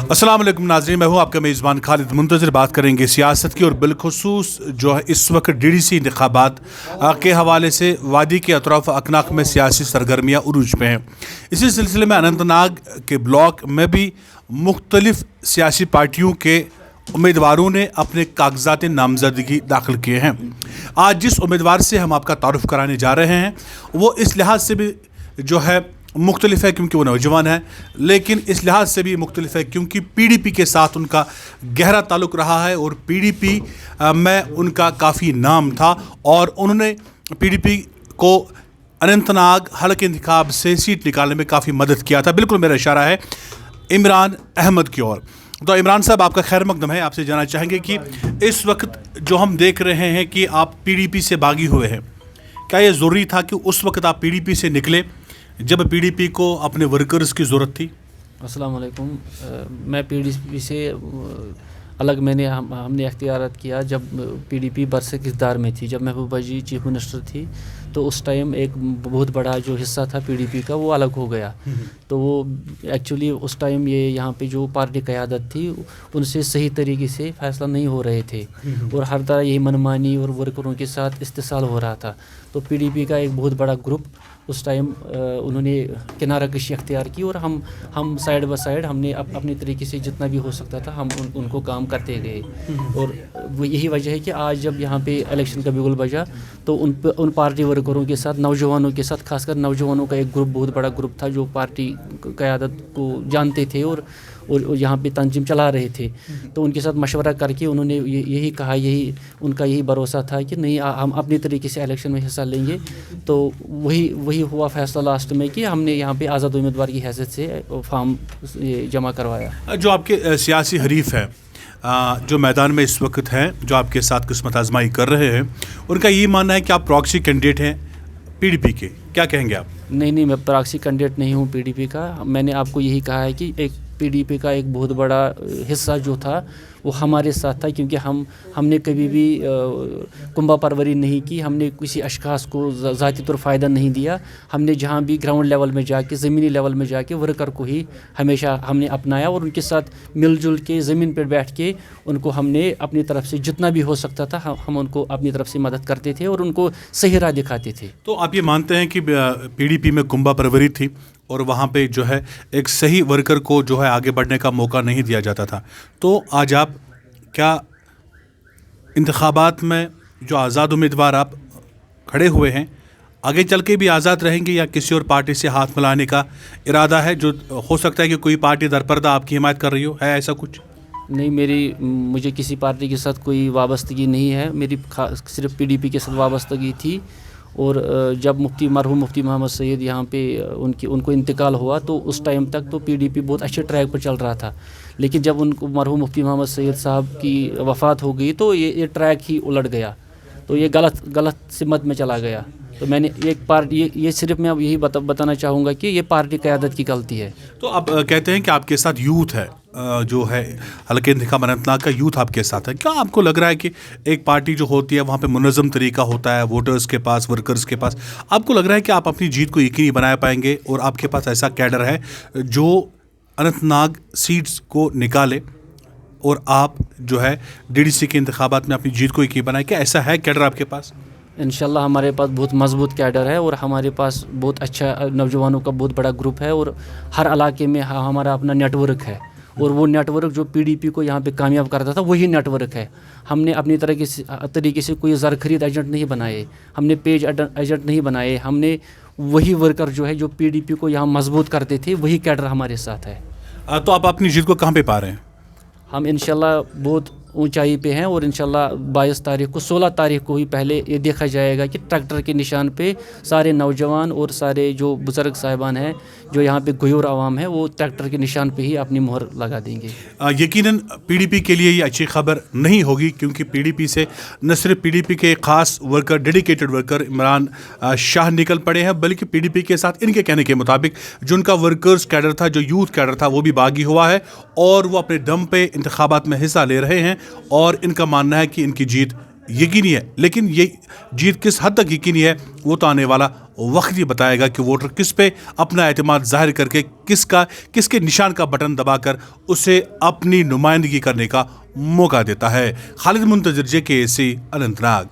अस्सलाम वालेकुम नाज़रीन, मैं हूँ आपका मेज़बान खालिद मुंतज़िर। बात करेंगे सियासत की और बिलखुसूस जो है इस वक्त डीडीसी इंतखाबात के हवाले से वादी के अतराफ अकनाक में सियासी सरगर्मियाँ उरूज पे हैं। इसी सिलसिले में अनंतनाग के ब्लॉक में भी मुख्तलिफ सियासी पार्टियों के उम्मीदवारों ने अपने कागजात नामजदगी दाखिल किए हैं। आज जिस उम्मीदवार से हम आपका तारुफ कराने जा रहे हैं वो इस लिहाज से भी जो है मुख्तलिफ है क्योंकि वो नौजवान है, लेकिन इस लिहाज से भी मुख्तलिफ है क्योंकि पीडीपी के साथ उनका गहरा ताल्लुक़ रहा है और पीडीपी में उनका काफ़ी नाम था और उन्होंने पीडीपी को अनंतनाग हल्के इंतखाब से सीट निकालने में काफ़ी मदद किया था। बिल्कुल मेरा इशारा है इमरान अहमद की ओर। तो इमरान साहब, आपका खैर मकदम है। आपसे जानना चाहेंगे कि इस वक्त जो हम देख रहे हैं कि आप पीडीपी से बागी हुए हैं, क्या ये ज़रूरी था कि उस वक्त आप पीडीपी से निकले जब पीडीपी को अपने वर्कर्स की ज़रूरत थी? अस्सलाम वालेकुम। मैं पीडीपी से अलग हमने इख्तियारत किया जब पीडीपी बरसक इक़्तिदार में थी। जब महबूबा जी चीफ मिनिस्टर थी तो उस टाइम एक बहुत बड़ा जो हिस्सा था पीडीपी का वो अलग हो गया। तो वो एक्चुअली उस टाइम ये यहाँ पे जो पार्टी क़यादत थी उनसे सही तरीके से फ़ैसला नहीं हो रहे थे और हर तरह यही मनमानी और वर्करों के साथ इस्तेसाल हो रहा था। तो पीडीपी का एक बहुत बड़ा ग्रुप उस टाइम उन्होंने किनारा कशी अख्तियार की और हम साइड बाय साइड हमने अपने तरीके से जितना भी हो सकता था हम उनको काम करते गए। और वो यही वजह है कि आज जब यहाँ पे इलेक्शन का बिगुल बजा तो उन पार्टी वर्करों के साथ, नौजवानों के साथ, खासकर नौजवानों का एक ग्रुप, बहुत बड़ा ग्रुप था जो पार्टी क़यादत को जानते थे और यहाँ पे तंजीम चला रहे थे। तो उनके साथ मशवरा करके उन्होंने यही कहा, उनका यही भरोसा था कि नहीं, हम अपनी तरीके से इलेक्शन में हिस्सा लेंगे। तो वही हुआ फ़ैसला लास्ट में कि हमने यहाँ पे आज़ाद उम्मीदवार की हैसियत से फॉर्म जमा करवाया। जो आपके सियासी हरीफ हैं जो मैदान में इस वक्त हैं, जो आपके साथ किस्मत आजमाई कर रहे हैं, उनका ये मानना है कि आप प्रॉक्सी कैंडिडेट हैं पीडीपी के, क्या कहेंगे आप? नहीं, मैं प्रॉक्सी कैंडिडेट नहीं हूँ पीडीपी का। मैंने आपको यही कहा है कि एक पीडीपी का एक बहुत बड़ा हिस्सा जो था वो हमारे साथ था, क्योंकि हमने कभी भी कुंभा परवरी नहीं की, हमने किसी अशखास को ज़ाती तौर फ़ायदा नहीं दिया। हमने जहाँ भी ग्राउंड लेवल में जाके, ज़मीनी लेवल में जाके वर्कर को ही हमेशा हमने अपनाया और उनके साथ मिलजुल के ज़मीन पर बैठ के उनको हमने अपनी तरफ से जितना भी हो सकता था हम उनको अपनी तरफ से मदद करते थे और उनको सही राह दिखाते थे। तो आप ये मानते हैं कि पीडीपी में कुंभा परवरी थी और वहाँ पे जो है एक सही वर्कर को जो है आगे बढ़ने का मौका नहीं दिया जाता था, तो आज आप क्या इंतखाबात में जो आज़ाद उम्मीदवार आप खड़े हुए हैं आगे चल के भी आज़ाद रहेंगे या किसी और पार्टी से हाथ मिलाने का इरादा है? जो हो सकता है कि कोई पार्टी दरपर्दा आपकी हिमायत कर रही हो, है ऐसा कुछ? नहीं, मुझे किसी पार्टी के साथ कोई वाबस्तगी नहीं है। मेरी सिर्फ पीडीपी के साथ वाबस्तगी थी। और जब मरहूम मुफ्ती मोहम्मद सैयद यहाँ पे उनको इंतकाल हुआ तो उस टाइम तक तो पीडीपी बहुत अच्छे ट्रैक पर चल रहा था, लेकिन जब उनको मरहूम मुफ्ती मोहम्मद सैयद साहब की वफ़ात हो गई तो ये ट्रैक ही उलट गया, तो ये गलत सिमत में चला गया। तो मैंने एक पार्टी ये सिर्फ मैं अब यही बताना चाहूँगा कि ये पार्टी क़यादत की गलती है। तो आप कहते हैं कि आपके साथ यूथ है, जो है हल्के इंतखाब अनंतनाग का यूथ आपके साथ है। क्या आपको लग रहा है कि एक पार्टी जो होती है वहाँ पे मुनज़्ज़म तरीका होता है वोटर्स के पास, वर्कर्स के पास, आपको लग रहा है कि आप अपनी जीत को यकीनी बना पाएंगे और आपके पास ऐसा कैडर है जो अनंतनाग सीट्स को निकाले और आप जो है डीडीसी के इंतखाबात में अपनी जीत को यकीनी बनाए? क्या ऐसा है कैडर आपके पास? इंशाल्लाह हमारे पास बहुत मजबूत कैडर है और हमारे पास बहुत अच्छा नौजवानों का बहुत बड़ा ग्रुप है और हर इलाके में हमारा अपना नेटवर्क है और वो नेटवर्क जो पीडीपी को यहाँ पे कामयाब करता था वही नेटवर्क है। हमने अपनी तरीके से कोई ज़र खरीद एजेंट नहीं बनाए, हमने पेज एजेंट नहीं बनाए, हमने वही वर्कर जो है जो पीडीपी को यहाँ मजबूत करते थे वही कैडर हमारे साथ है। तो आप अपनी जीत को कहाँ पे पा रहे हैं? हम इंशाल्लाह बहुत ऊंचाई पे हैं और इंशाल्लाह 22 तारीख को, 16 तारीख को ही पहले ये देखा जाएगा कि ट्रैक्टर के निशान पे सारे नौजवान और सारे जो बुज़ुर्ग साहिबान हैं जो यहाँ पे गयूर आवाम है वो ट्रैक्टर के निशान पे ही अपनी मोहर लगा देंगे। यकीनन पीडीपी के लिए ये अच्छी खबर नहीं होगी क्योंकि पीडीपी से न सिर्फ पीडीपी के ख़ास worker, dedicated worker Imran Shah निकल पड़े हैं, बल्कि पीडीपी के साथ इनके कहने के मुताबिक जो उनका वर्कर्स कैडर था, जो यूथ कैडर था, वो भी बागी हुआ है और वो अपने दम पे इंतखाबात में हिस्सा ले रहे हैं और इनका मानना है कि इनकी जीत یقینی ہے، لیکن یہ جیت کس حد تک یقینی ہے وہ تو آنے والا وقت ہی بتائے گا کہ ووٹر کس پہ اپنا اعتماد ظاہر کر کے کس کے نشان کا بٹن دبا کر اسے اپنی نمائندگی کرنے کا موقع دیتا ہے۔ خالد منتظر، JKC، اننت ناگ۔